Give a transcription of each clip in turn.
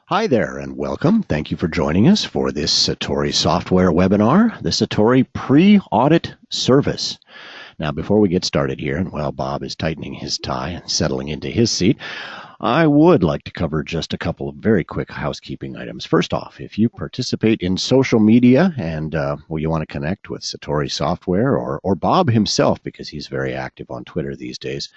Hi there and welcome. Thank you for joining us for this Satori software webinar, the Satori pre-audit service. Now, before we get started here, and while Bob is tightening his tie and settling into his seat, I would like to cover just a couple of very quick housekeeping items. First off, if you participate in social media and you want to connect with Satori software or Bob himself, because he's very active on Twitter these days,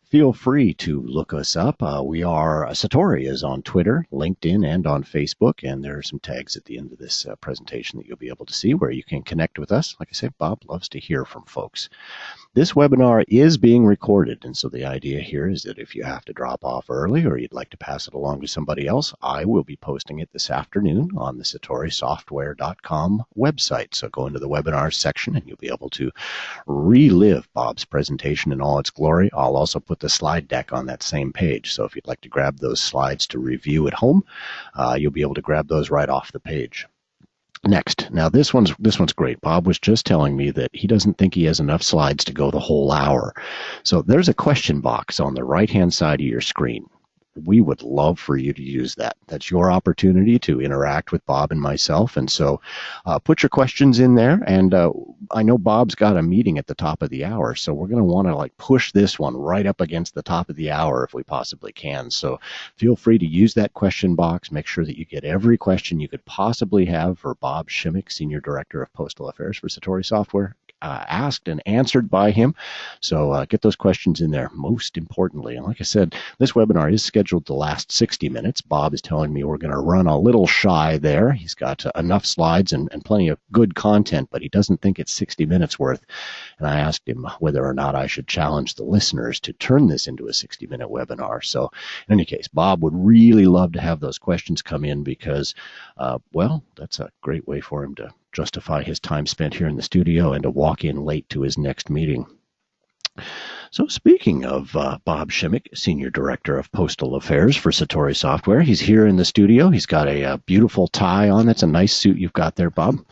feel free to look us up. Satori is on Twitter, LinkedIn, and on Facebook, and there are some tags at the end of this presentation that you'll be able to see where you can connect with us. Like I said, Bob loves to hear from folks. This webinar is being recorded, and so the idea here is that if you have to drop off early or you'd like to pass it along to somebody else, I will be posting it this afternoon on the satorisoftware.com website. So go into the webinars section and you'll be able to relive Bob's presentation in all its glory. I'll also put the slide deck on that same page, so if you'd like to grab those slides to review at home, you'll be able to grab those right off the page. Next, now this one's great. Bob was just telling me that he doesn't think he has enough slides to go the whole hour. So there's a question box on the right-hand side of your screen. We would love for you to use that. That's your opportunity to interact with Bob and myself. And so put your questions in there. And I know Bob's got a meeting at the top of the hour, so we're going to want to push this one right up against the top of the hour if we possibly can. So feel free to use that question box. Make sure that you get every question you could possibly have for Bob Shimmick, Senior Director of Postal Affairs for Satori Software, asked and answered by him. So get those questions in there, most importantly. And like I said, this webinar is scheduled to last 60 minutes. Bob is telling me we're going to run a little shy there. He's got enough slides and plenty of good content, but he doesn't think it's 60 minutes worth. And I asked him whether or not I should challenge the listeners to turn this into a 60-minute webinar. So in any case, Bob would really love to have those questions come in because, that's a great way for him to justify his time spent here in the studio and to walk in late to his next meeting. So speaking of Bob Shimmick, Senior Director of Postal Affairs for Satori Software, he's here in the studio. He's got a beautiful tie on. That's a nice suit you've got there, Bob.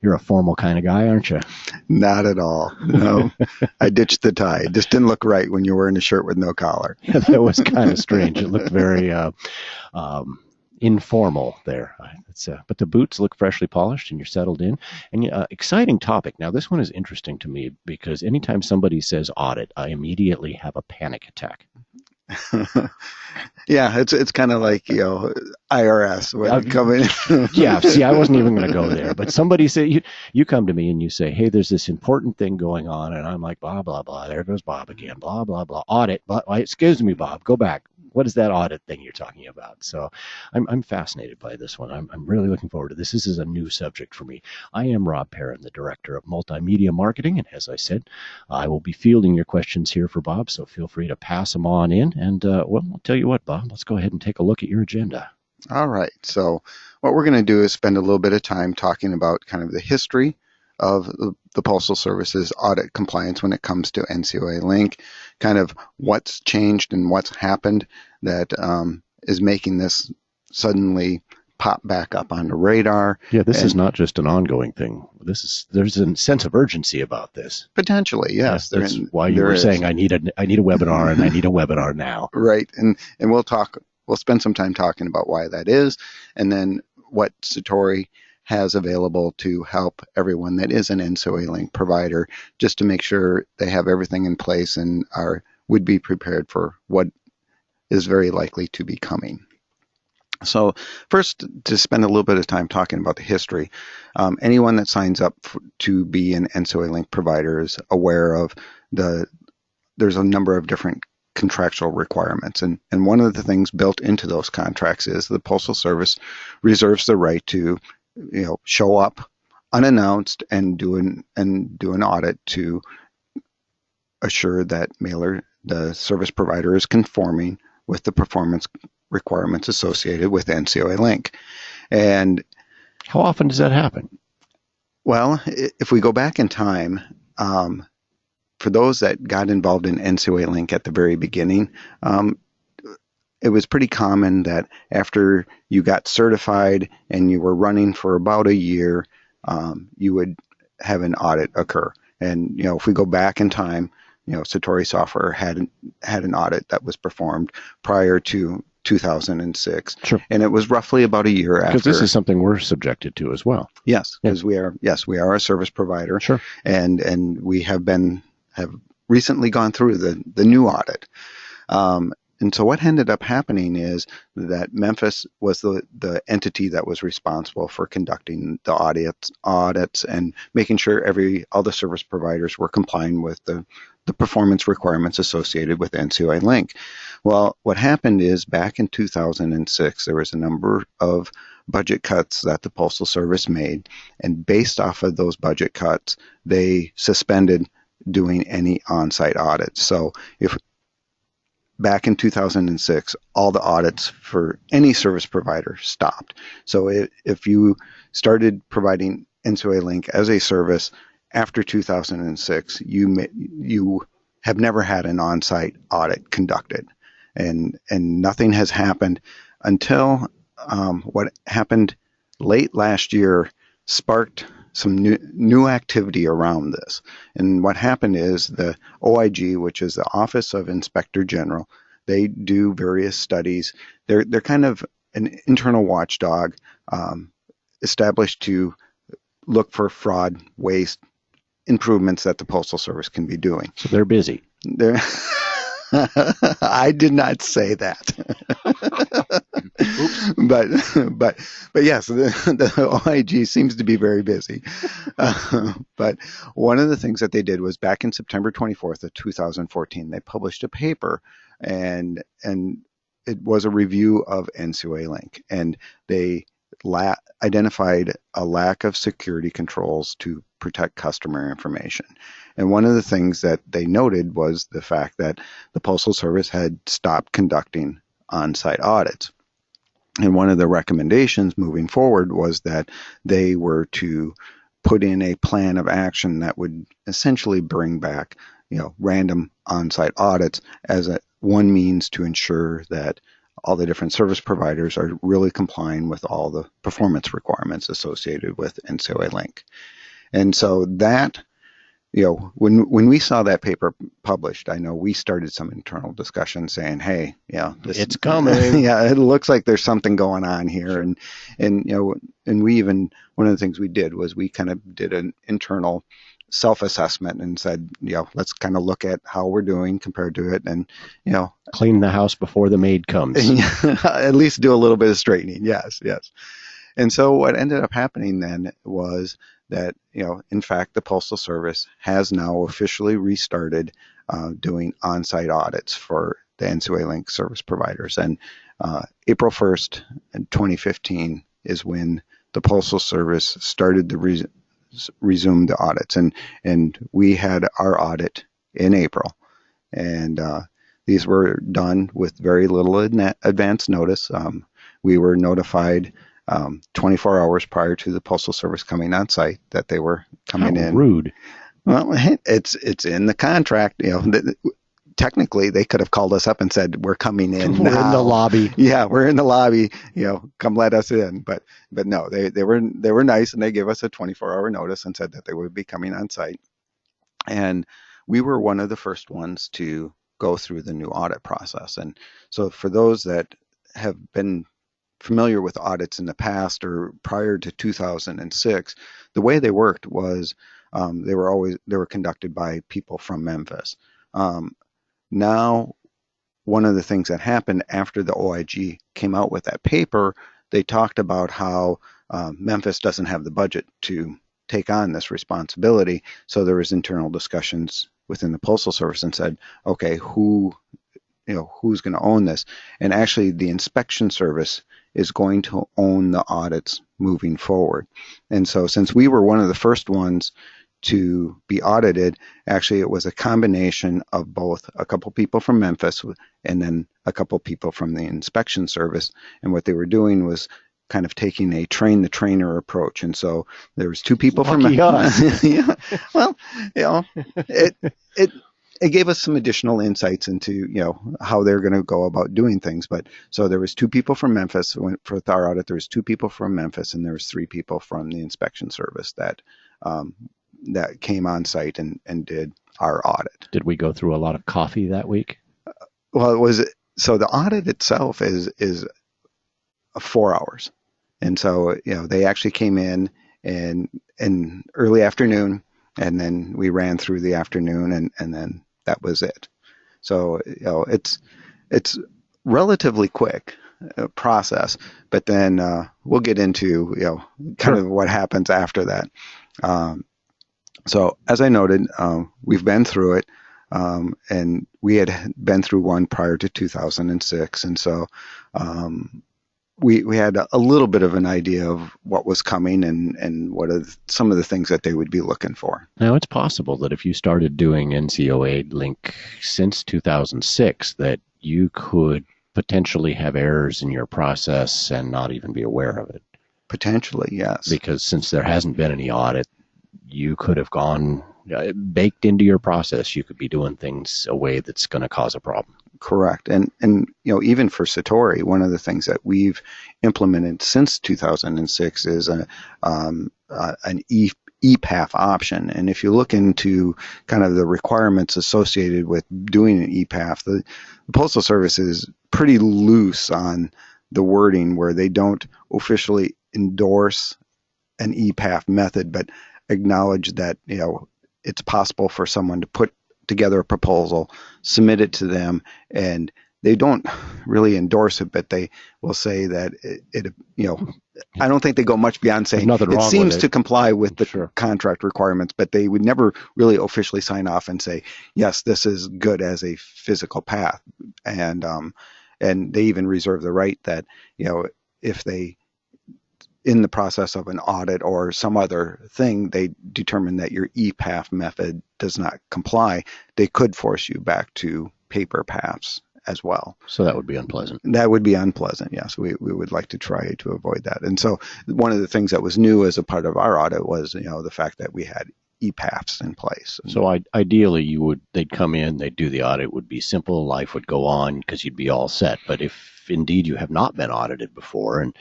You're a formal kind of guy, aren't you? Not at all. No, I ditched the tie. It just didn't look right when you're wearing a shirt with no collar. That was kind of strange. It looked very informal there. But the boots look freshly polished and you're settled in. And exciting topic. Now, this one is interesting to me because anytime somebody says audit, I immediately have a panic attack. Yeah, it's kind of like, IRS when coming. Yeah, see, I wasn't even going to go there. But somebody say, you come to me and you say, hey, there's this important thing going on. And I'm like, blah, blah, blah. There goes Bob again. Blah, blah, blah. Audit. Excuse me, Bob. Go back. What is that audit thing you're talking about? So I'm fascinated by this one. I'm really looking forward to this. This is a new subject for me. I am Rob Perrin, the Director of Multimedia Marketing. And as I said, I will be fielding your questions here for Bob. So feel free to pass them on in. And, I'll tell you what, Bob, let's go ahead and take a look at your agenda. All right. So what we're going to do is spend a little bit of time talking about kind of the history of the Postal Service's audit compliance when it comes to NCOALink, kind of what's changed and what's happened that is making this suddenly pop back up on the radar. Yeah, this is not just an ongoing thing. There's a sense of urgency about this. Potentially, yes. That's why you were saying I need a webinar and I need a webinar now. Right, and we'll spend some time talking about why that is, and then what Satori has available to help everyone that is an NCOALink provider, just to make sure they have everything in place and would be prepared for what is very likely to be coming. So first, to spend a little bit of time talking about the history, anyone that signs up to be an NCOALink provider is aware of there's a number of different contractual requirements. And one of the things built into those contracts is the Postal Service reserves the right to show up unannounced and do an audit to assure that the service provider is conforming with the performance requirements associated with NCOALink. And how often does that happen? Well, if we go back in time, for those that got involved in NCOALink at the very beginning, it was pretty common that after you got certified and you were running for about a year, you would have an audit occur. And if we go back in time, Satori Software had an audit that was performed prior to 2006. Sure. And it was roughly about a year after. Because this is something we're subjected to as well. Yes, because we are a service provider. Sure. And we have recently gone through the new audit. And so what ended up happening is that Memphis was the entity that was responsible for conducting the audits and making sure all the service providers were complying with the performance requirements associated with NCOALink. Well, what happened is back in 2006, there was a number of budget cuts that the Postal Service made, and based off of those budget cuts, they suspended doing any on-site audits. So if back in 2006, all the audits for any service provider stopped. So if you started providing NCOALink as a service after 2006, you have never had an on-site audit conducted, and nothing has happened until what happened late last year sparked some new activity around this. And what happened is the OIG, which is the Office of Inspector General, they do various studies. They're kind of an internal watchdog established to look for fraud, waste, improvements that the Postal Service can be doing. So they're busy. I did not say that. but yes, the OIG seems to be very busy. But one of the things that they did was back in September 24th of 2014, they published a paper, and it was a review of NCOALink, and they identified a lack of security controls to protect customer information. And one of the things that they noted was the fact that the Postal Service had stopped conducting on-site audits. And one of the recommendations moving forward was that they were to put in a plan of action that would essentially bring back, random on-site audits as one means to ensure that all the different service providers are really complying with all the performance requirements associated with NCOALink. And so that, when we saw that paper published, I know we started some internal discussion saying, hey, it's coming. Yeah, it looks like there's something going on here. Sure. And we even, one of the things we did was we kind of did an internal self-assessment and said, let's kind of look at how we're doing compared to it, and clean the house before the maid comes. At least do a little bit of straightening. Yes. And so what ended up happening then was that, in fact, the Postal Service has now officially restarted doing on-site audits for the NCOALink service providers. And April 1st, 2015 is when the Postal Service started to resume the audits. And we had our audit in April. And these were done with very little advance notice. We were notified 24 hours prior to the Postal Service coming on site that they were coming in. Rude. Well, it's in the contract. Technically, they could have called us up and said, "We're coming in. We're now. in the lobby." Yeah, we're in the lobby. Come let us in. But no, they were nice, and they gave us a 24-hour notice and said that they would be coming on site. And we were one of the first ones to go through the new audit process. And so, for those that have been familiar with audits in the past or prior to 2006, the way they worked was they were conducted by people from Memphis. Now, one of the things that happened after the OIG came out with that paper, they talked about how Memphis doesn't have the budget to take on this responsibility. So there was internal discussions within the Postal Service and said, okay, who's going to own this? And actually, the inspection service is going to own the audits moving forward. And so since we were one of the first ones to be audited, actually it was a combination of both a couple people from Memphis and then a couple people from the inspection service. And what they were doing was kind of taking a train the trainer approach. And so there was two people from Memphis. Yeah. Well, it gave us some additional insights into, how they're going to go about doing things. But so there was two people from Memphis for our audit. There was two people from Memphis, and there was three people from the inspection service that came on site and did our audit. Did we go through a lot of coffee that week? Well, So the audit itself is 4 hours. And so, they actually came in in early afternoon, and then we ran through the afternoon, and then that was it. So, it's relatively quick process, but then we'll get into, kind Sure. of what happens after that. Um, so as I noted, we've been through it, and we had been through one prior to 2006, and so um, we had a little bit of an idea of what was coming and what are some of the things that they would be looking for. Now, it's possible that if you started doing NCOALink since 2006, that you could potentially have errors in your process and not even be aware of it. Potentially, yes. Because since there hasn't been any audit, you could have gone baked into your process. You could be doing things a way that's going to cause a problem. Correct. And even for Satori, one of the things that we've implemented since 2006 is an EPAF option. And if you look into kind of the requirements associated with doing an EPAF, the Postal Service is pretty loose on the wording, where they don't officially endorse an EPAF method, but acknowledge that it's possible for someone to put together a proposal, submit it to them, and they don't really endorse it, but they will say that I don't think they go much beyond saying it seems to comply with the Sure. contract requirements, but they would never really officially sign off and say, yes, this is good as a physical path. And they even reserve the right that, if they, in the process of an audit or some other thing, they determine that your EPAF method does not comply, they could force you back to paper paths as well. So that would be unpleasant. That would be unpleasant, yes. We would like to try to avoid that. And so one of the things that was new as a part of our audit was, the fact that we had EPAFs in place. So ideally, they'd come in, they'd do the audit, would be simple, life would go on because you'd be all set. But if indeed you have not been audited before and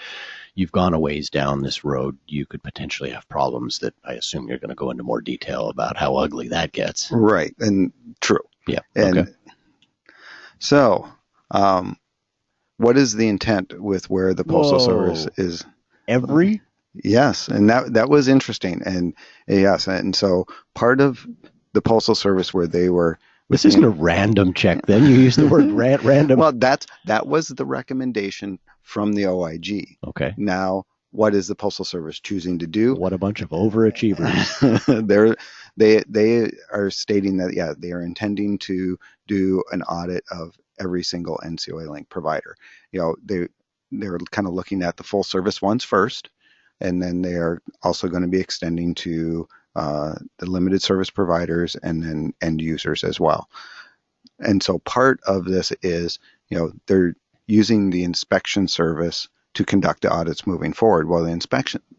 you've gone a ways down this road, you could potentially have problems that I assume you're going to go into more detail about how ugly that gets. Right, and true. Yeah. And okay. So, what is the intent with where the Postal Service is? Every? Yes, and that was interesting. And yes, and so part of the Postal Service where they were. This isn't a random check then. You used the word random. Well, that was the recommendation from the OIG. Okay. Now, what is the Postal Service choosing to do? What a bunch of overachievers. They are stating that, they are intending to do an audit of every single NCOALink provider. They're kind of looking at the full service ones first, and then they are also going to be extending to the limited service providers and then end users as well. And so part of this is, they're using the inspection service to conduct the audits moving forward. Well,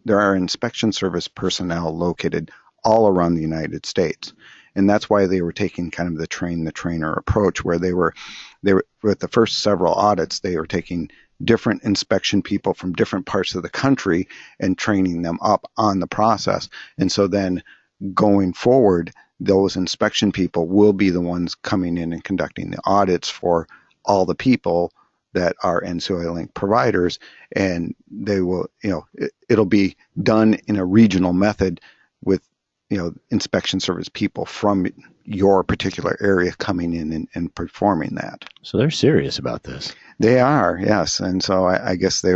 there are inspection service personnel located all around the United States. And that's why they were taking kind of the train the trainer approach, where they were with the first several audits, they were taking different inspection people from different parts of the country and training them up on the process. And so then going forward, those inspection people will be the ones coming in and conducting the audits for all the people that are NCOALink providers, and they will, it'll be done in a regional method with, inspection service people from your particular area coming in and performing that. So they're serious about this. They are, yes. And so I guess they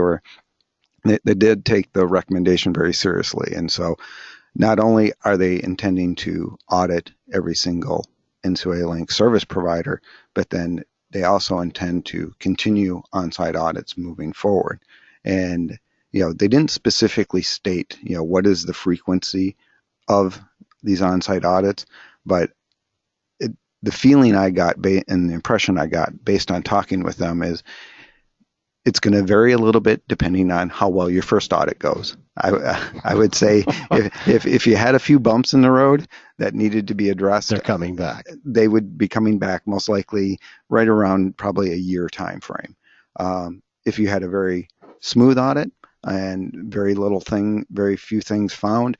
did take the recommendation very seriously. And so not only are they intending to audit every single NCOALink service provider, but then they also intend to continue on-site audits moving forward. And, they didn't specifically state, what is the frequency of these on-site audits, but the feeling I got and the impression I got based on talking with them is it's going to vary a little bit depending on how well your first audit goes. I would say if you had a few bumps in the road that needed to be addressed, they're coming back. They would be coming back most likely right around probably a year time frame. If you had a very smooth audit and very few things found,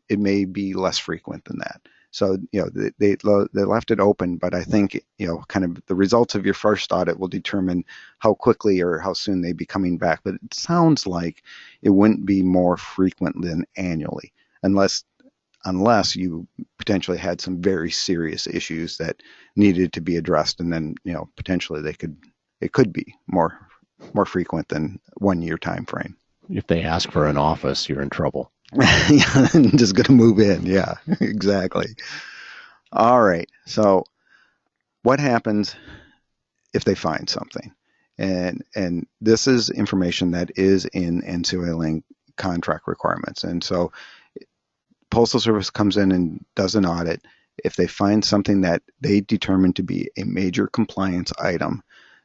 it may be less frequent than that. So, they left it open, but I think, kind of the results of your first audit will determine how quickly or how soon they'd be coming back. But it sounds like it wouldn't be more frequent than annually, unless you potentially had some very serious issues that needed to be addressed, and then, potentially it could be more frequent than 1 year time frame. If they ask for an office, you're in trouble. Yeah, just going to move in. Yeah, exactly. All right. So what happens if they find something? And this is information that is in NCOALink contract requirements. And so Postal Service comes in and does an audit. If they find something that they determine to be a major compliance item,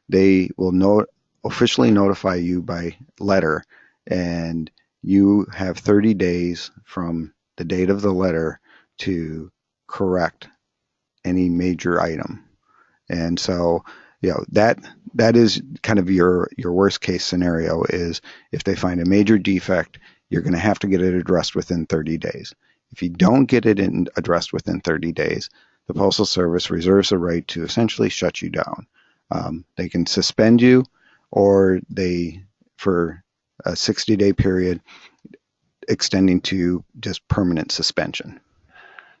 they will officially notify you by letter, and you have 30 days from the date of the letter to correct any major item. And so, that is kind of your worst case scenario, is if they find a major defect, you're going to have to get it addressed within 30 days. If you don't get it addressed within 30 days, the Postal Service reserves the right to essentially shut you down. They can suspend you, or for a 60-day period, extending to just permanent suspension.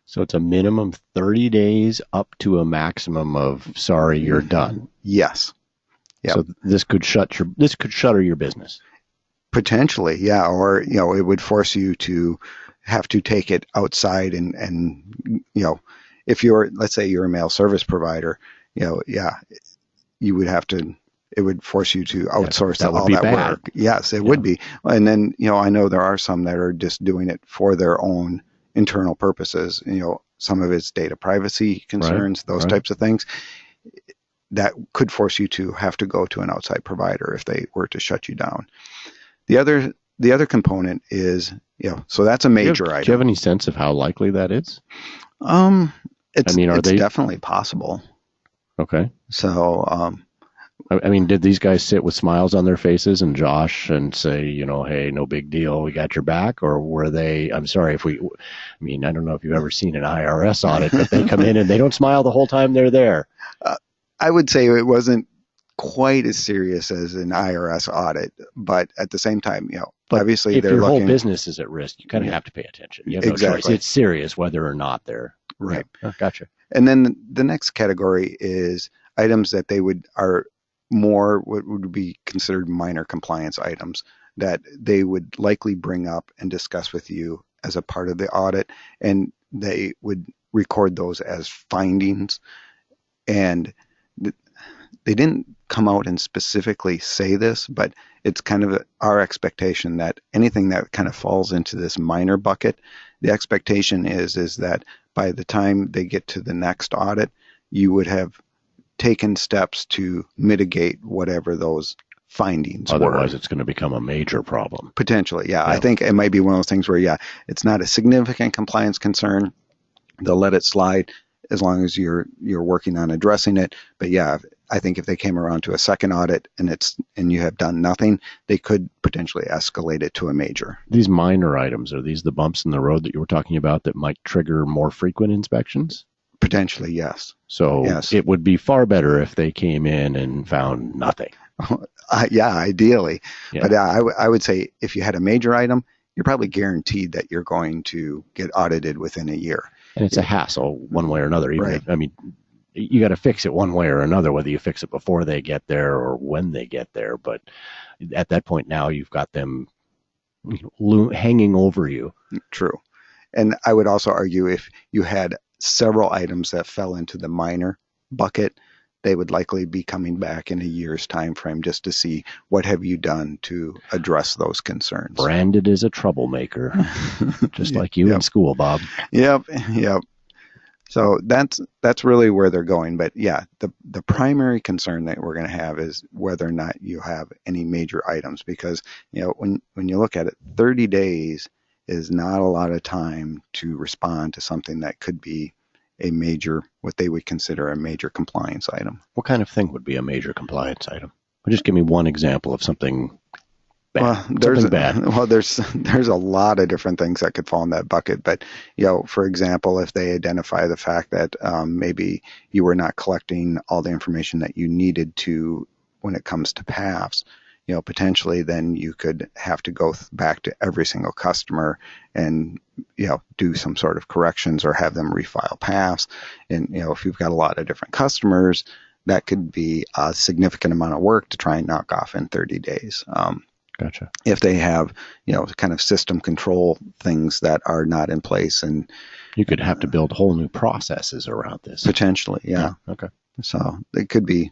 So it's a minimum 30 days up to a maximum of, sorry, you're done. Yes. Yep. So this could shutter your business. Potentially, yeah. Or, it would force you to have to take it outside, and if let's say you're a mail service provider, you would have to, it would force you to outsource all that work. Yes, it would be. And then, I know there are some that are just doing it for their own internal purposes. Some of it's data privacy concerns, those types of things that could force you to have to go to an outside provider if they were to shut you down. The other component is, so that's a major item. Do you have any sense of how likely that is? It's definitely possible. Okay. So, did these guys sit with smiles on their faces and Josh and say, hey, no big deal, we got your back? Or were they, I'm sorry I don't know if you've ever seen an IRS audit, but they come in and they don't smile the whole time they're there. I would say it wasn't quite as serious as an IRS audit, but at the same time, but obviously if your whole business is at risk, you kind of have to pay attention. You have no choice. It's serious whether or not they're right. Oh, gotcha. And then the next category is items that are more what would be considered minor compliance items that they would likely bring up and discuss with you as a part of the audit, and they would record those as findings. And they didn't come out and specifically say this, but it's kind of our expectation that anything that kind of falls into this minor bucket, the expectation is that by the time they get to the next audit, you would have taken steps to mitigate whatever those findings were. Otherwise, it's going to become a major problem. Potentially, yeah. I think it might be one of those things where, it's not a significant compliance concern. They'll let it slide as long as you're working on addressing it. But I think if they came around to a second audit and you have done nothing, they could potentially escalate it to a major. These minor items, are these the bumps in the road that you were talking about that might trigger more frequent inspections? Potentially, yes. So yes. It would be far better if they came in and found nothing. Ideally. Yeah. But I would say if you had a major item, you're probably guaranteed that you're going to get audited within a year. And it's a hassle one way or another. You got to fix it one way or another, whether you fix it before they get there or when they get there. But at that point now, you've got them hanging over you. True. And I would also argue if you had several items that fell into the minor bucket, they would likely be coming back in a year's time frame just to see what have you done to address those concerns. Branded as a troublemaker, just like you in school, Bob. Yep. So that's really where they're going. But the primary concern that we're going to have is whether or not you have any major items, because when you look at it, 30 days is not a lot of time to respond to something that could be a major, what they would consider a major compliance item. What kind of thing would be a major compliance item? Just give me one example of something bad. Well, Something bad. Well, there's a lot of different things that could fall in that bucket. But for example, if they identify the fact that maybe you were not collecting all the information that you needed to when it comes to PAFs, potentially then you could have to go back to every single customer and do some sort of corrections or have them refile PAFs. And if you've got a lot of different customers, that could be a significant amount of work to try and knock off in 30 days. Gotcha. If they have, kind of system control things that are not in place, and you could have to build whole new processes around this. Potentially, yeah. Okay. So it could be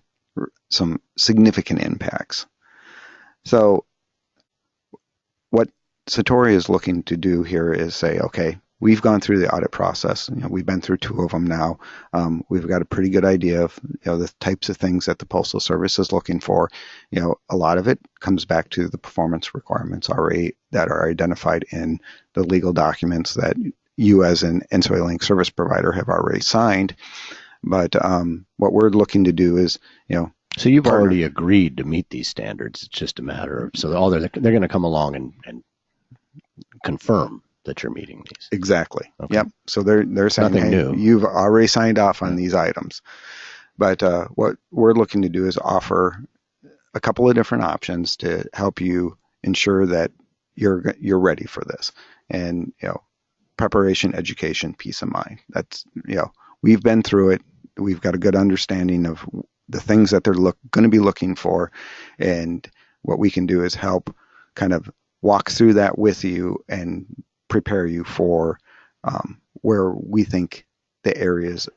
some significant impacts. So what Satori is looking to do here is say, okay, we've gone through the audit process. We've been through 2 of them now. We've got a pretty good idea of the types of things that the Postal Service is looking for. A lot of it comes back to the performance requirements already that are identified in the legal documents that you as an NCOALink service provider have already signed. But what we're looking to do is, so you've already agreed to meet these standards. It's just a matter of, so they're going to come along and confirm that you're meeting these. Exactly. Okay. Yep. So they're saying, nothing hey, new. You've already signed off on these items. But what we're looking to do is offer a couple of different options to help you ensure that you're ready for this. And preparation, education, peace of mind. That's we've been through it. We've got a good understanding of the things that they're going to be looking for, and what we can do is help kind of walk through that with you and prepare you for where we think the areas.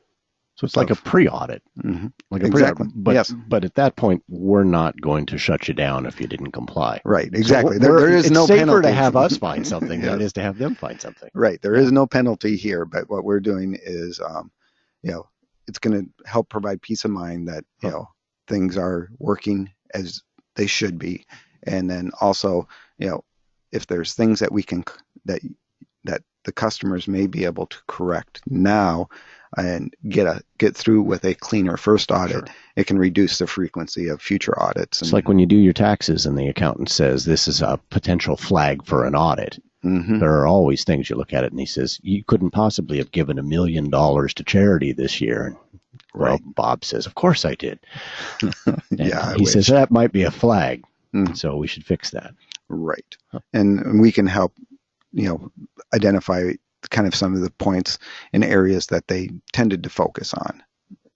So it's like a pre-audit. Mm-hmm. Like a exactly. But, yes. But at that point, we're not going to shut you down if you didn't comply. Right. Exactly. So there is no penalty. It's safer to have us find something than it is to have them find something. Right. There is no penalty here, but what we're doing is, it's going to help provide peace of mind that, things are working as they should be. And then also, if there's things that we can, that the customers may be able to correct now and get through with a cleaner first audit, sure, it can reduce the frequency of future audits. It's like when you do your taxes and the accountant says this is a potential flag for an audit. Mm-hmm. There are always things you look at it and he says, you couldn't possibly have given $1 million to charity this year. And, well, right. Bob says, of course I did. Yeah, he says that might be a flag. Mm-hmm. So we should fix that. Right. Huh. And we can help, identify kind of some of the points and areas that they tended to focus on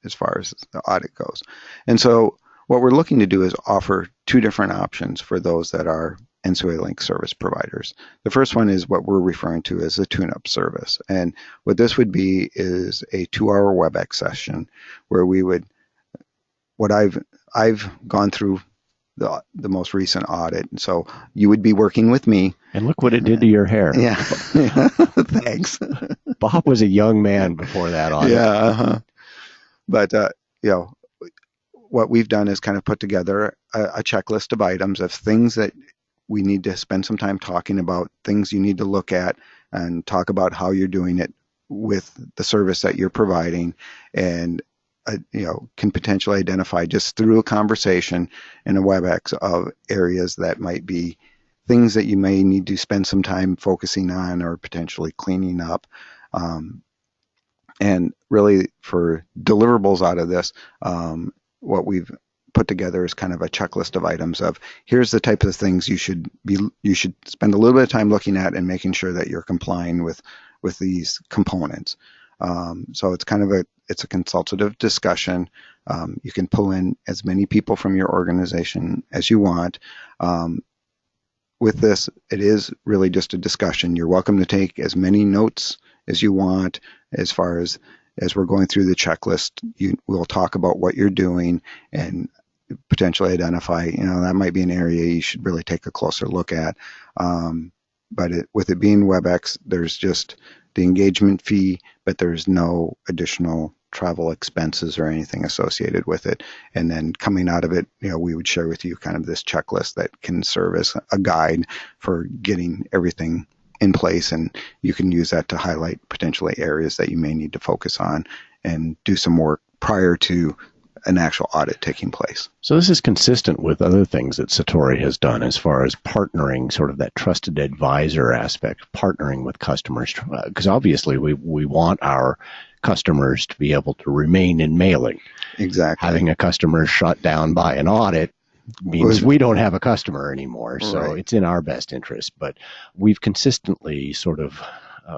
as far as the audit goes. And so what we're looking to do is offer 2 different options for those that are NCOALink service providers. The first one is what we're referring to as a tune-up service. And what this would be is a 2-hour WebEx session where we would, I've gone through the most recent audit. And so you would be working with me. And look what it did to your hair. Yeah. Thanks. Bob was a young man before that audit. Yeah. Uh-huh. But, what we've done is kind of put together a checklist of items of things that we need to spend some time talking about, things you need to look at and talk about how you're doing it with the service that you're providing, and can potentially identify just through a conversation in a WebEx of areas that might be things that you may need to spend some time focusing on or potentially cleaning up. And really for deliverables out of this, what we've put together is kind of a checklist of items of here's the type of things you should spend a little bit of time looking at and making sure that you're complying with these components. So it's kind of it's a consultative discussion. You can pull in as many people from your organization as you want. With this, it is really just a discussion. You're welcome to take as many notes as you want. As far as we're going through the checklist, we'll talk about what you're doing and potentially identify, that might be an area you should really take a closer look at. But with it being WebEx, there's just the engagement fee, but there's no additional travel expenses or anything associated with it. And then coming out of it, we would share with you kind of this checklist that can serve as a guide for getting everything in place. And you can use that to highlight potentially areas that you may need to focus on and do some work prior to an actual audit taking place. So this is consistent with other things that Satori has done as far as partnering, sort of that trusted advisor aspect, partnering with customers, because obviously we want our customers to be able to remain in mailing. Exactly. Having a customer shut down by an audit means we don't have a customer anymore, so Right. it's in our best interest. But we've consistently sort of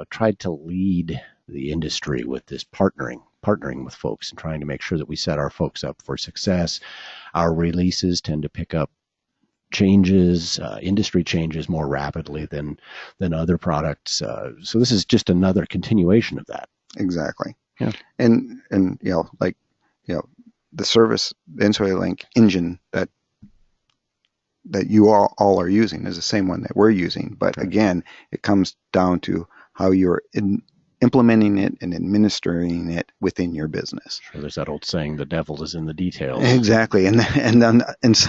tried to lead the industry with this partnering with folks and trying to make sure that we set our folks up for success. Our releases tend to pick up changes, industry changes more rapidly than other products. So this is just another continuation of that. Exactly. Yeah. And the service, the NCOALink engine that you all are using is the same one that we're using. But again, it comes down to how you're implementing it and administering it within your business. Sure, there's that old saying, the devil is in the details. Exactly. And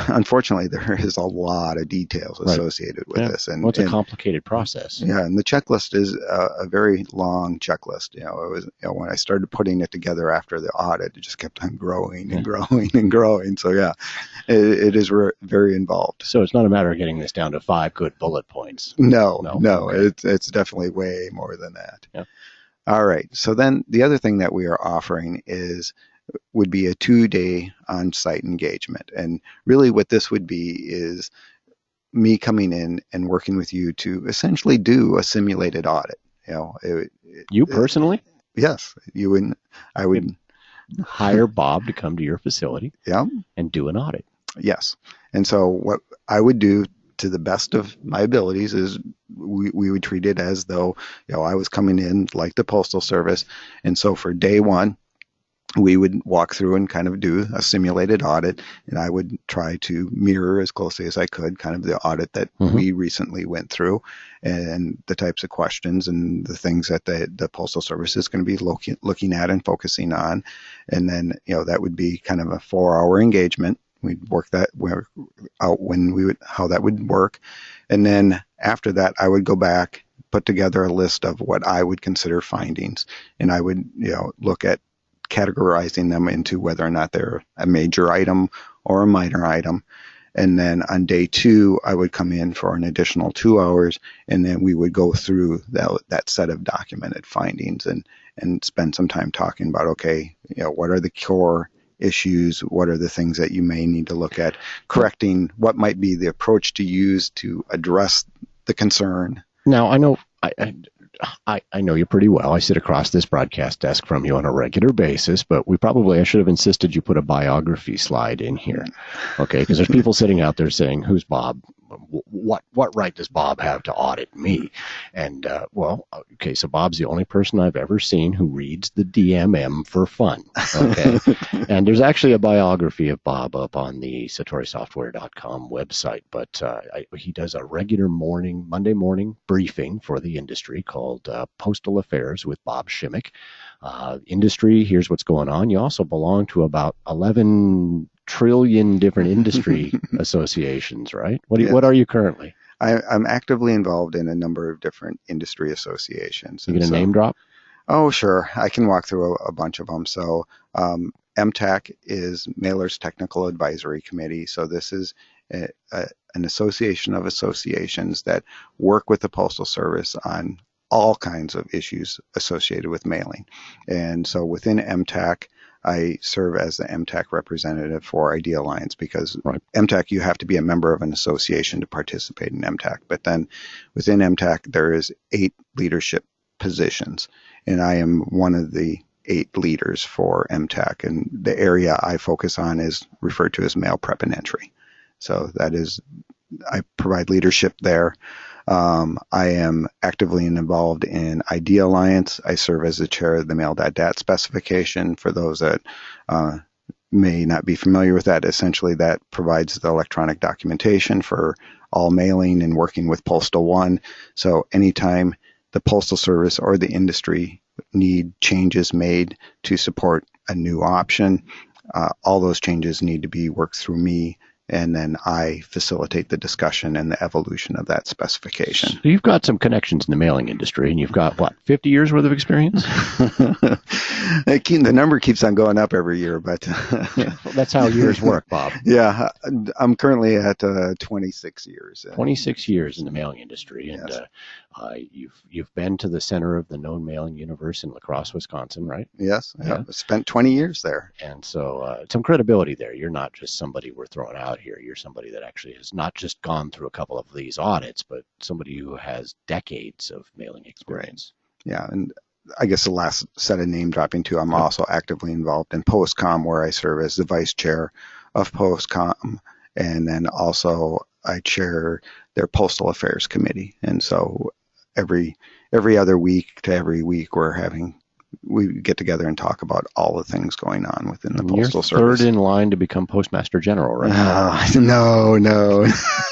unfortunately, there is a lot of details associated with this. And it's a complicated process. Yeah, and the checklist is a very long checklist. It was when I started putting it together after the audit, it just kept on growing and growing and growing. So yeah, it is very involved. So it's not a matter of getting this down to 5 good bullet points. No. Okay. It's definitely way more than that. Yeah. All right. So then the other thing that we are offering would be a 2-day on-site engagement. And really what this would be is me coming in and working with you to essentially do a simulated audit. You personally? Yes. I would hire Bob to come to your facility and do an audit. Yes. And so what I would do, to the best of my abilities, is we would treat it as though I was coming in like the Postal Service. And so for day one, we would walk through and kind of do a simulated audit, and I would try to mirror as closely as I could kind of the audit that we recently went through, and the types of questions and the things that the Postal Service is going to be looking at and focusing on. And then that would be kind of a 4-hour engagement. We'd work that out how that would work. And then after that, I would go back, put together a list of what I would consider findings. And I would, look at categorizing them into whether or not they're a major item or a minor item. And then on day 2, I would come in for an additional 2 hours, and then we would go through that set of documented findings and spend some time talking about, okay, what are the core issues, what are the things that you may need to look at correcting, what might be the approach to use to address the concern. Now, I know I know you pretty well. I sit across this broadcast desk from you on a regular basis, but I should have insisted you put a biography slide in here, okay? Because there's people sitting out there saying, who's Bob? What right does Bob have to audit me? And, okay, so Bob's the only person I've ever seen who reads the DMM for fun, okay? And there's actually a biography of Bob up on the SatoriSoftware.com website, but he does a regular Monday morning briefing for the industry called Postal Affairs with Bob Shimmick. Industry, here's what's going on. You also belong to about 11 trillion different industry associations, right? What are you currently? I'm actively involved in a number of different industry associations. You going to name drop? Oh, sure. I can walk through a bunch of them. So MTAC is Mailers Technical Advisory Committee. So this is an association of associations that work with the Postal Service on all kinds of issues associated with mailing. And so within MTAC, I serve as the MTAC representative for ID Alliance, because MTAC, you have to be a member of an association to participate in MTAC. But then within MTAC, there is 8 leadership positions, and I am one of the 8 leaders for MTAC. And the area I focus on is referred to as mail prep and entry. So I provide leadership there. I am actively involved in ID Alliance. I serve as the chair of the mail.dat specification. For those that may not be familiar with that, essentially that provides the electronic documentation for all mailing and working with Postal One. So anytime the Postal Service or the industry need changes made to support a new option, all those changes need to be worked through me and then I facilitate the discussion and the evolution of that specification. So you've got some connections in the mailing industry, and you've got, what, 50 years worth of experience? The number keeps on going up every year, but Well, that's how years work, Bob. Yeah, I'm currently at 26 years. 26 years in the mailing industry, and Yes. you've been to the center of the known mailing universe in La Crosse, Wisconsin, right? Yes, Yeah. I spent 20 years there. And so some credibility there. You're not just somebody we're throwing out here. You're somebody that actually has not just gone through a couple of these audits, but somebody who has decades of mailing experience. Yeah, and I guess the last set of name dropping too, I'm also actively involved in Postcom, where I serve as the vice chair of Postcom, and then also I chair their Postal Affairs Committee. And so every other week to every week we get together and talk about all the things going on within the Postal You're Service. third in line to become Postmaster General, right? No.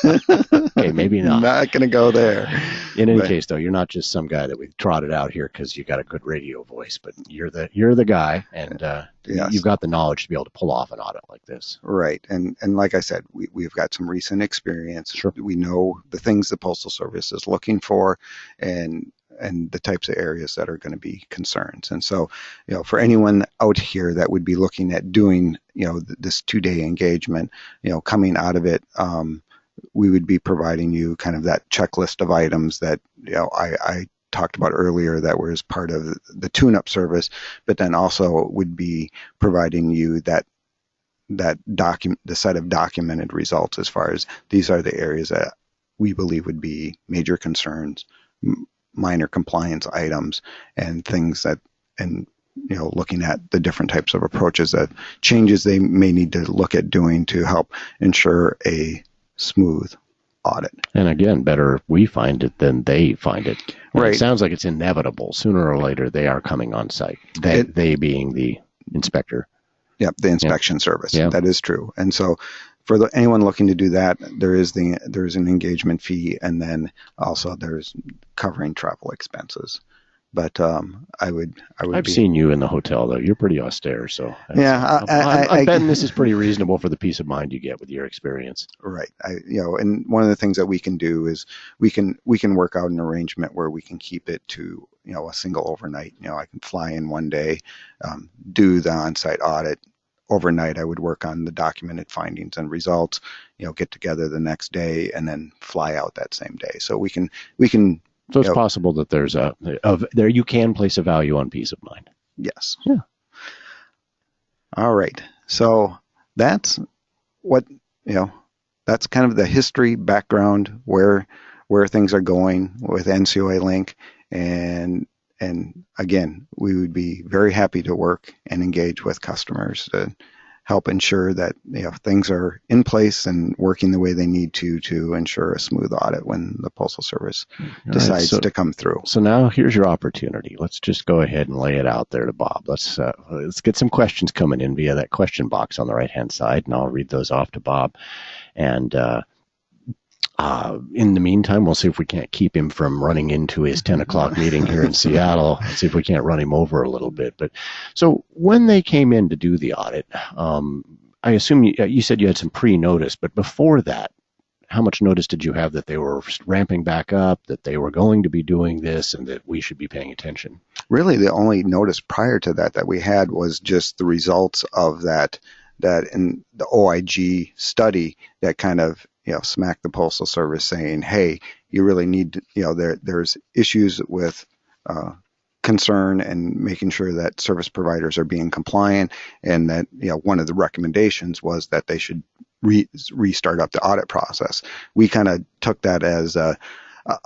Okay, maybe not. Not going to go there. In any But- case, though, you're not just some guy that we've trotted out here because you got a good radio voice, but you're the guy, and Yes. you've got the knowledge to be able to pull off an audit like this. Right. And like I said, we've got some recent experience. Sure. We know the things the Postal Service is looking for and the types of areas that are going to be concerns. And so, for anyone out here that would be looking at doing, this 2-day engagement, coming out of it, we would be providing you kind of that checklist of items that, I talked about earlier that was part of the tune-up service, but then also would be providing you the set of documented results as far as these are the areas that we believe would be major concerns, minor compliance items, and things that, and looking at the different types of approaches that changes they may need to look at doing to help ensure a smooth audit. And again, better we find it than they find it. And Right. It sounds like it's inevitable. Sooner or later, they are coming on site. They being the inspector. Yep, the inspection service. Yeah. That is true. And so for anyone looking to do that, there's an engagement fee, and then also there's covering travel expenses. But I've seen you in the hotel, though. You're pretty austere, so Yeah, I'm betting this is pretty reasonable for the peace of mind you get with your experience. Right. And one of the things that we can do is we can work out an arrangement where we can keep it to, a single overnight. I can fly in one day, do the on-site audit. Overnight, I would work on the documented findings and results, get together the next day and then fly out that same day. So we can. So it's possible that there's there you can place a value on peace of mind. Yes. Yeah. All right. So that's what, that's kind of the history background where things are going with NCOALink. And again, we would be very happy to work and engage with customers to help ensure that things are in place and working the way they need to ensure a smooth audit when the Postal Service decides to come through. So now here's your opportunity. Let's just go ahead and lay it out there to Bob. Let's get some questions coming in via that question box on the right-hand side, and I'll read those off to Bob. And in the meantime, we'll see if we can't keep him from running into his 10 o'clock meeting here in Seattle. Let's see if we can't run him over a little bit. But so when they came in to do the audit, I assume you said you had some pre-notice, but before that, how much notice did you have that they were ramping back up, that they were going to be doing this, and that we should be paying attention? Really, the only notice prior to that we had was just the results of that in the OIG study that kind of smacked the Postal Service saying, hey, you really need to, there's issues with concern and making sure that service providers are being compliant, and that one of the recommendations was that they should restart up the audit process. We kind of took that as a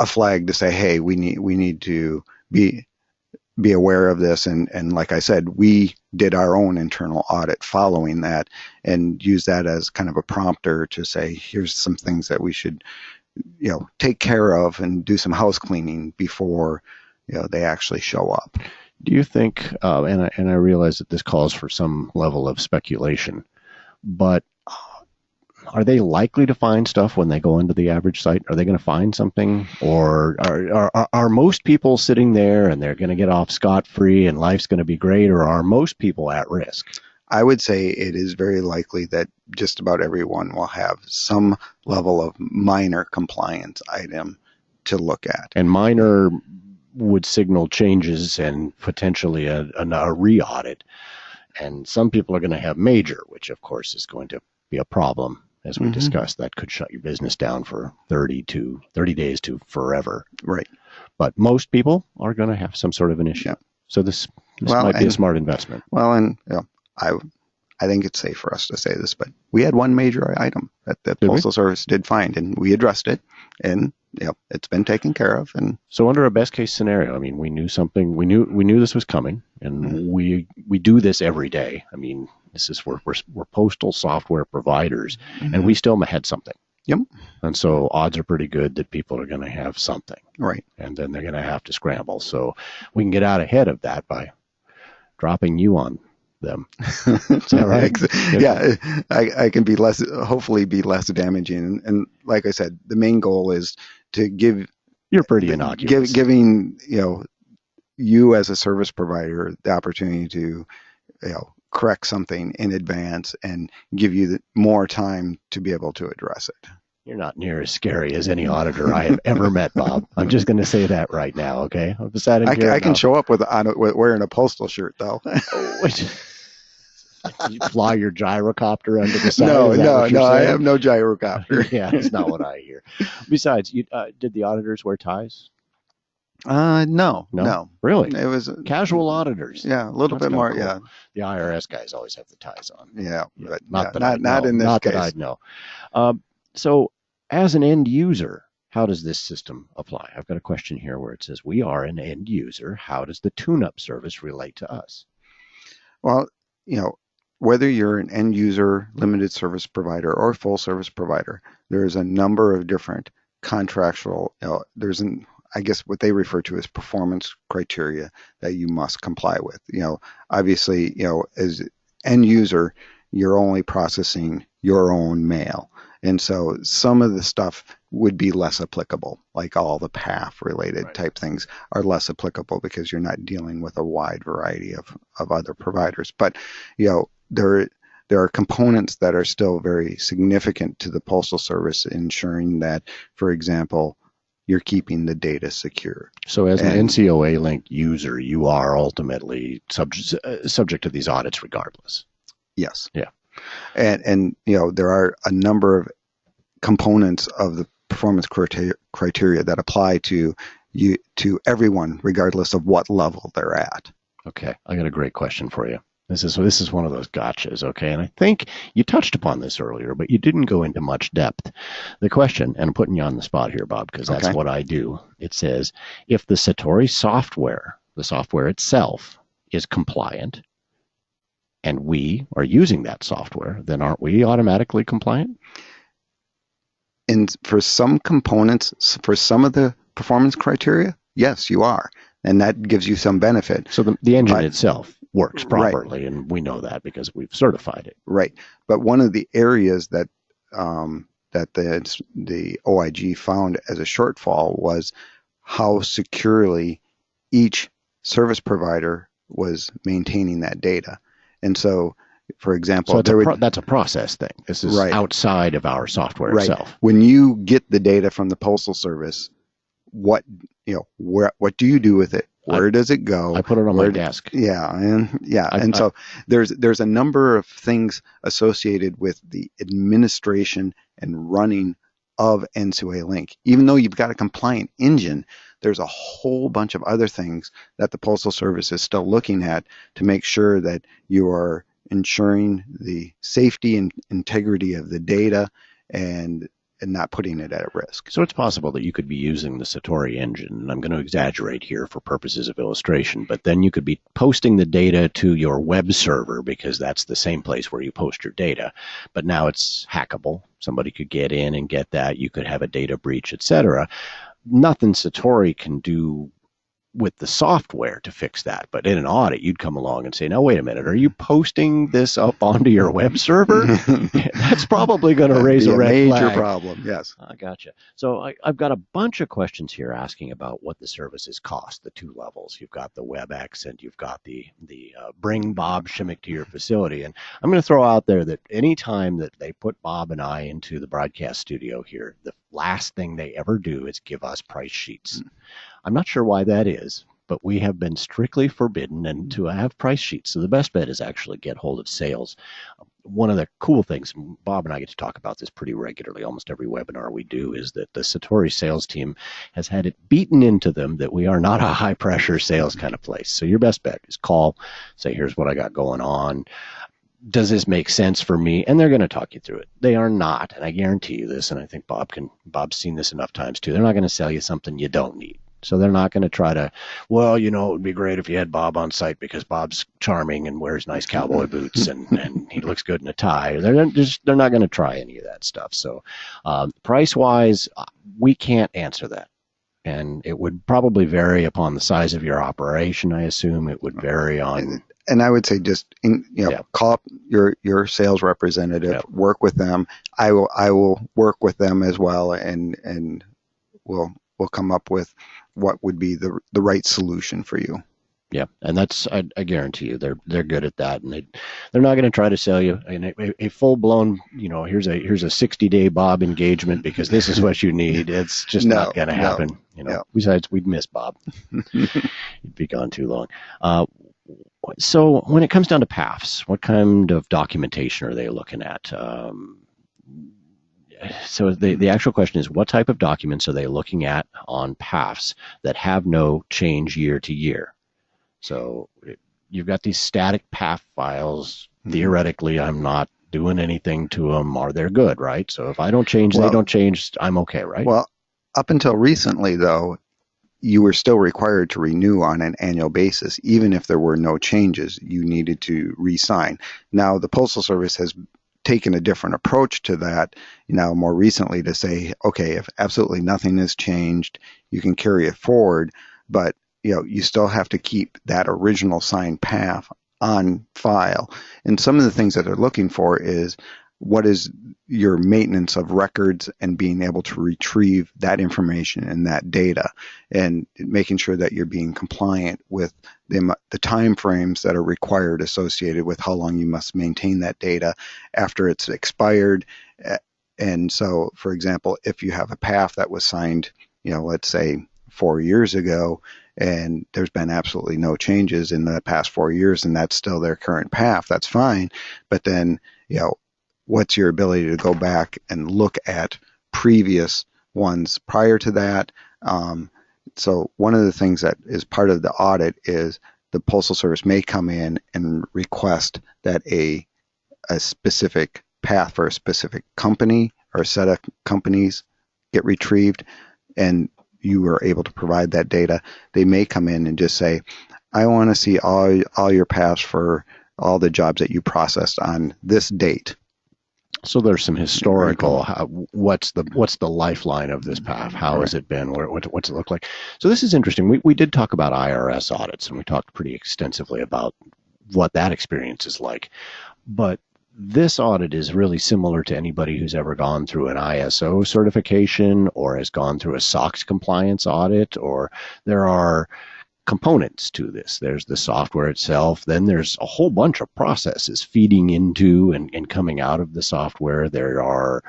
flag to say, hey, we need to be aware of this, and like I said, we did our own internal audit following that and use that as kind of a prompter to say, here's some things that we should take care of and do some house cleaning before they actually show up. Do you think, and I realize that this calls for some level of speculation, but are they likely to find stuff when they go into the average site? Are they going to find something, or are most people sitting there and they're going to get off scot-free and life's going to be great, or are most people at risk? I would say it is very likely that just about everyone will have some level of minor compliance item to look at. And minor would signal changes and potentially a re-audit. And some people are going to have major, which of course is going to be a problem. As we discussed, that could shut your business down for 30 days to forever. Right. But most people are going to have some sort of an issue. Yeah. So this might be a smart investment. Well, and I think it's safe for us to say this, but we had one major item that the Postal Service did find, and we addressed it, and it's been taken care of. And so, under a best case scenario, I mean, we knew something. We knew this was coming, and we do this every day. I mean, this is we're postal software providers, and we still had something. Yep. And so odds are pretty good that people are going to have something. Right. And then they're going to have to scramble. So we can get out ahead of that by dropping you on them. Is that right? Yeah, I can hopefully be less damaging. And like I said, the main goal is to give. You're pretty innocuous. Giving you as a service provider the opportunity to correct something in advance and give you more time to be able to address it. You're not near as scary as any auditor I have ever met, Bob. I'm just going to say that right now, okay? I can show up with wearing a postal shirt, though. You fly your gyrocopter under the side? No, I have no gyrocopter. Yeah, that's not what I hear. Besides, did the auditors wear ties? No. Really? It was casual auditors. Yeah, a little bit more. Cool. Yeah, the IRS guys always have the ties on. Yeah, but not in this case. That I'd know. So, as an end user, how does this system apply? I've got a question here where it says we are an end user. How does the tune-up service relate to us? Well, whether you're an end user, limited service provider, or full service provider, there's a number of different contractual. I guess what they refer to as performance criteria that you must comply with. Obviously, as end user, you're only processing your own mail. And so some of the stuff would be less applicable, like all the PAF related type things are less applicable because you're not dealing with a wide variety of other providers. But, there are components that are still very significant to the Postal Service, ensuring that, for example, you're keeping the data secure. So as an NCOALink user, you are ultimately subject to these audits regardless. Yes. Yeah. And there are a number of components of the performance criteria that apply to everyone, regardless of what level they're at. Okay, I got a great question for you. This is one of those gotchas, okay? And I think you touched upon this earlier, but you didn't go into much depth. The question, and I'm putting you on the spot here, Bob, because that's what I do. It says, if the Satori software, the software itself, is compliant, and we are using that software, then aren't we automatically compliant? And for some components, for some of the performance criteria, yes, you are. And that gives you some benefit. So the engine itself works properly, and we know that because we've certified it. Right. But one of the areas that the OIG found as a shortfall was how securely each service provider was maintaining that data. And so, for example, that's a process thing. This is outside of our software itself. When you get the data from the Postal Service, what do you do with it? Where does it go? I put it on my desk. So there's a number of things associated with the administration and running of NCOALink. Even though you've got a compliant engine, there's a whole bunch of other things that the Postal Service is still looking at to make sure that you are ensuring the safety and integrity of the data and not putting it at risk. So it's possible that you could be using the Satori engine, and I'm going to exaggerate here for purposes of illustration, but then you could be posting the data to your web server because that's the same place where you post your data, but now it's hackable. Somebody could get in and get that. You could have a data breach, etc. Nothing Satori can do with the software to fix that. But in an audit, you'd come along and say, now, wait a minute, are you posting this up onto your web server? That's probably going to raise a red major flag. problem, yes. I gotcha. So I've got a bunch of questions here asking about what the services cost, the two levels. You've got the WebEx and you've got the bring Bob Shimmick to your facility. And I'm going to throw out there that any time that they put Bob and I into the broadcast studio here, the last thing they ever do is give us price sheets. I'm not sure why that is, but we have been strictly forbidden and to have price sheets. So the best bet is actually get hold of sales. One of the cool things, Bob and I get to talk about this pretty regularly, almost every webinar we do, is that the Satori sales team has had it beaten into them that we are not a high pressure sales kind of place. So your best bet is call, say, here's what I got going on. Does this make sense for me? And they're going to talk you through it. They are not, and I guarantee you this, and I think Bob's seen this enough times too, they're not going to sell you something you don't need. So they're not going to try to, well, it would be great if you had Bob on site because Bob's charming and wears nice cowboy boots and he looks good in a tie. They're not going to try any of that stuff. So price-wise, we can't answer that. And it would probably vary upon the size of your operation, I assume. It would vary on... And I would say just call up your sales representative, work with them. I will work with them as well, and we'll come up with what would be the right solution for you. Yeah, and that's I guarantee you they're good at that, and they're not going to try to sell you a full blown here's a 60-day Bob engagement because this is what you need. It's just not going to happen. Besides, we'd miss Bob. He'd be gone too long. So when it comes down to PAFs, what kind of documentation are they looking at? So the actual question is, what type of documents are they looking at on PAFs that have no change year to year? So you've got these static PAF files. Theoretically, I'm not doing anything to them, or they're good, right? So if I don't change, they don't change, I'm okay, right? Well, up until recently, though, you were still required to renew on an annual basis. Even if there were no changes, you needed to re-sign. Now, the Postal Service has taken a different approach to that now more recently to say, okay, if absolutely nothing has changed, you can carry it forward, but you still have to keep that original signed PAF on file. And some of the things that they're looking for is what is your maintenance of records and being able to retrieve that information and that data, and making sure that you're being compliant with the time frames that are required associated with how long you must maintain that data after it's expired. And so, for example, if you have a PAF that was signed, let's say 4 years ago, and there's been absolutely no changes in the past 4 years, and that's still their current PAF, that's fine. But then, what's your ability to go back and look at previous ones prior to that? So one of the things that is part of the audit is the Postal Service may come in and request that a specific PAF for a specific company or a set of companies get retrieved, and you are able to provide that data. They may come in and just say, I want to see all your PAFs for all the jobs that you processed on this date. So there's some historical, what's the lifeline of this PAF? How has it been? What's it look like? So this is interesting. We did talk about IRS audits, and we talked pretty extensively about what that experience is like. But this audit is really similar to anybody who's ever gone through an ISO certification or has gone through a SOX compliance audit, or there are components to this. There's the software itself. Then there's a whole bunch of processes feeding into and coming out of the software. There are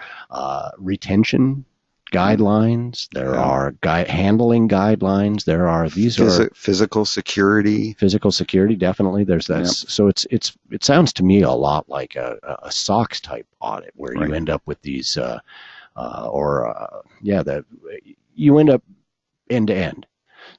retention guidelines. There are handling guidelines. There are physical security. Physical security, definitely. There's that. Yep. So it sounds to me a lot like a SOX type audit where you end up with these you end up end to end.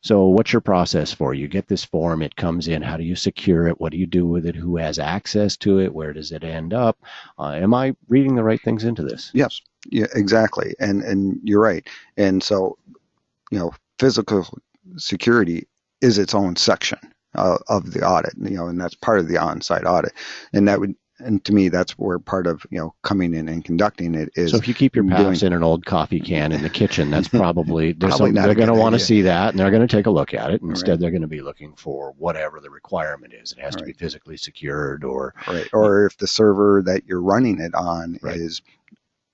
So what's your process for? You get this form, it comes in, how do you secure it? What do you do with it? Who has access to it? Where does it end up? Am I reading the right things into this? Yes, yeah, exactly. And you're right. And so, physical security is its own section of the audit, and that's part of the on-site audit. And that would, and to me, that's where part of, coming in and conducting it is. So if you keep your PAFs in an old coffee can in the kitchen, that's probably, Probably not they're a going to good want to idea. see that, and they're going to take a look at it. Instead, Right. they're going to be looking for whatever the requirement is. It has to be Right. physically secured, or Right. Or if the server that you're running it on Right. is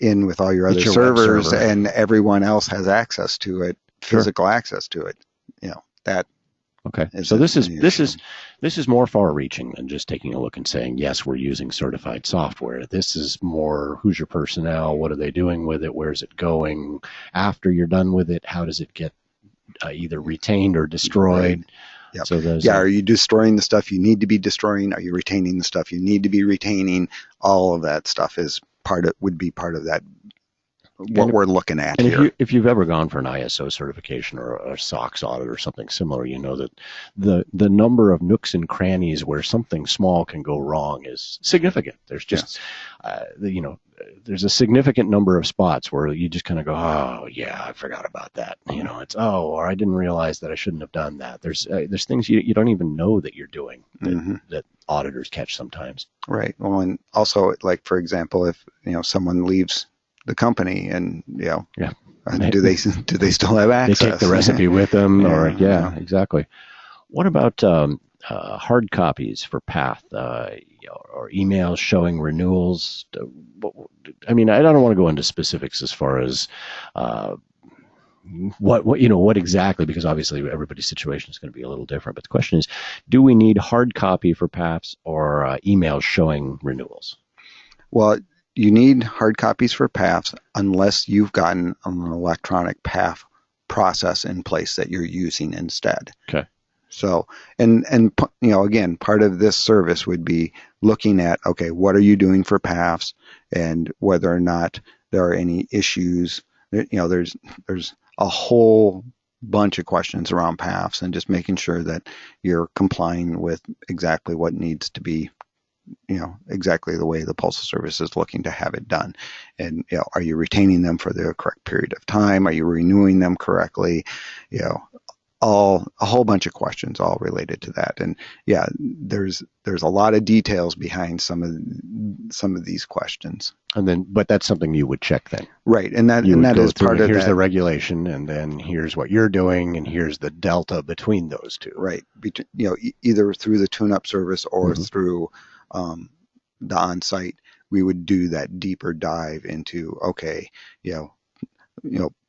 in with all your other It's your web servers server. and everyone else has access to it, Sure. physical access to it, that. Okay. Is So an this is more far-reaching than just taking a look and saying, yes, we're using certified software. This is more, who's your personnel? What are they doing with it? Where's it going? After you're done with it, how does it get either retained or destroyed? Right. Yep. So are you destroying the stuff you need to be destroying? Are you retaining the stuff you need to be retaining? All of that stuff would be part of that, what we're looking at and here. if you've ever gone for an ISO certification or a SOX audit or something similar, you know that the number of nooks and crannies where something small can go wrong is significant. There's just, there's a significant number of spots where you just kind of go, oh yeah, I forgot about that. Or I didn't realize that I shouldn't have done that. There's things you don't even know that you're doing that auditors catch sometimes. Right. Well, and also, like, for example, if someone leaves the company and do they still have access? They take the recipe with them, Yeah. Exactly. What about hard copies for PATH or emails showing renewals? I mean, I don't want to go into specifics as far as what exactly, because obviously everybody's situation is going to be a little different. But the question is, do we need hard copy for PAFs or emails showing renewals? Well, you need hard copies for PAFs unless you've gotten an electronic PAF process in place that you're using instead. Okay. So, and again, part of this service would be looking at, okay, what are you doing for PAFs, and whether or not there are any issues. There's a whole bunch of questions around PAFs, and just making sure that you're complying with exactly what needs to be, exactly the way the Postal Service is looking to have it done. And, are you retaining them for the correct period of time? Are you renewing them correctly? A whole bunch of questions all related to that. And yeah, there's a lot of details behind some of these questions. But that's something you would check then. Right. And that is part of here's that. the regulation, and then here's what you're doing, and here's the delta between those two. Right. Either through the tune-up service or through the on-site, we would do that deeper dive into, okay,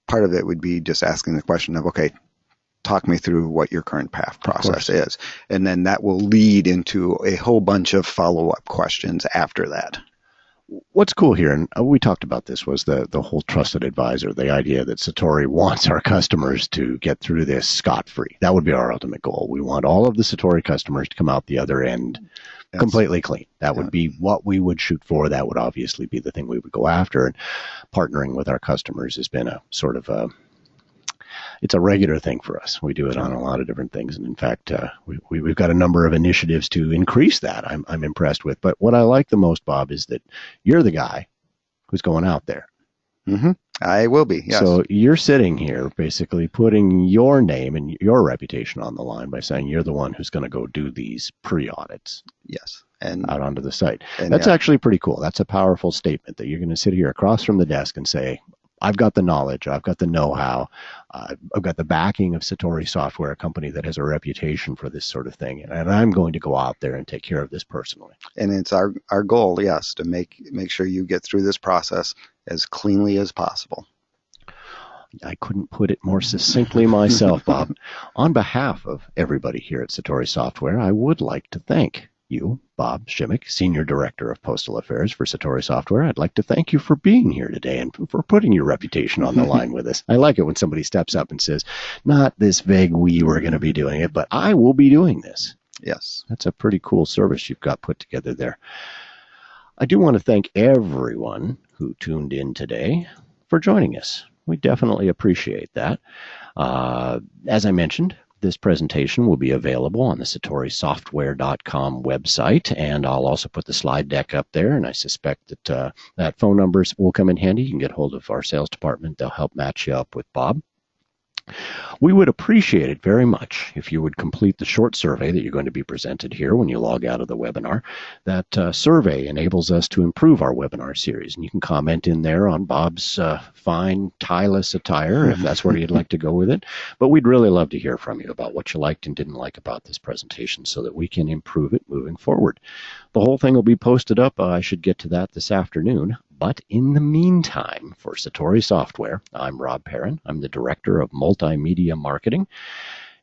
part of it would be just asking the question of, okay, talk me through what your current PAF process is. And then that will lead into a whole bunch of follow-up questions after that. What's cool here, and we talked about this, was the whole trusted advisor, the idea that Satori wants our customers to get through this scot-free. That would be our ultimate goal. We want all of the Satori customers to come out the other end completely clean. That would be what we would shoot for. That would obviously be the thing we would go after. And partnering with our customers has been a sort of it's a regular thing for us. We do it on a lot of different things. And in fact, we've got a number of initiatives to increase that. I'm impressed with. But what I like the most, Bob, is that you're the guy who's going out there. Mm-hmm. I will be, yes. So you're sitting here basically putting your name and your reputation on the line by saying you're the one who's going to go do these pre-audits. Yes. And out onto the site. And that's actually pretty cool. That's a powerful statement that you're going to sit here across from the desk and say, I've got the knowledge, I've got the know-how, I've got the backing of Satori Software, a company that has a reputation for this sort of thing, and I'm going to go out there and take care of this personally. And it's our goal, yes, to make sure you get through this process as cleanly as possible. I couldn't put it more succinctly myself, Bob. On behalf of everybody here at Satori Software, I would like to thank you, Bob Shimmick, Senior Director of Postal Affairs for Satori Software. I'd like to thank you for being here today and for putting your reputation on the line with us. I like it when somebody steps up and says, not this vague we were going to be doing it, but I will be doing this. Yes. That's a pretty cool service you've got put together there. I do want to thank everyone who tuned in today for joining us. We definitely appreciate that. As I mentioned, this presentation will be available on the satorisoftware.com website, and I'll also put the slide deck up there, and I suspect that that phone numbers will come in handy. You can get hold of our sales department. They'll help match you up with Bob. We would appreciate it very much if you would complete the short survey that you're going to be presented here when you log out of the webinar. That survey enables us to improve our webinar series, and you can comment in there on Bob's fine tie-less attire if that's where you'd like to go with it. But we'd really love to hear from you about what you liked and didn't like about this presentation so that we can improve it moving forward. The whole thing will be posted up. I should get to that this afternoon. But in the meantime, for Satori Software, I'm Rob Perrin. I'm the Director of Multimedia Marketing.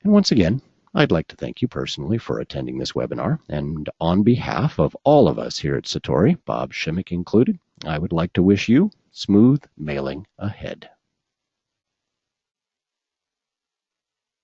And once again, I'd like to thank you personally for attending this webinar. And on behalf of all of us here at Satori, Bob Shimmick included, I would like to wish you smooth mailing ahead.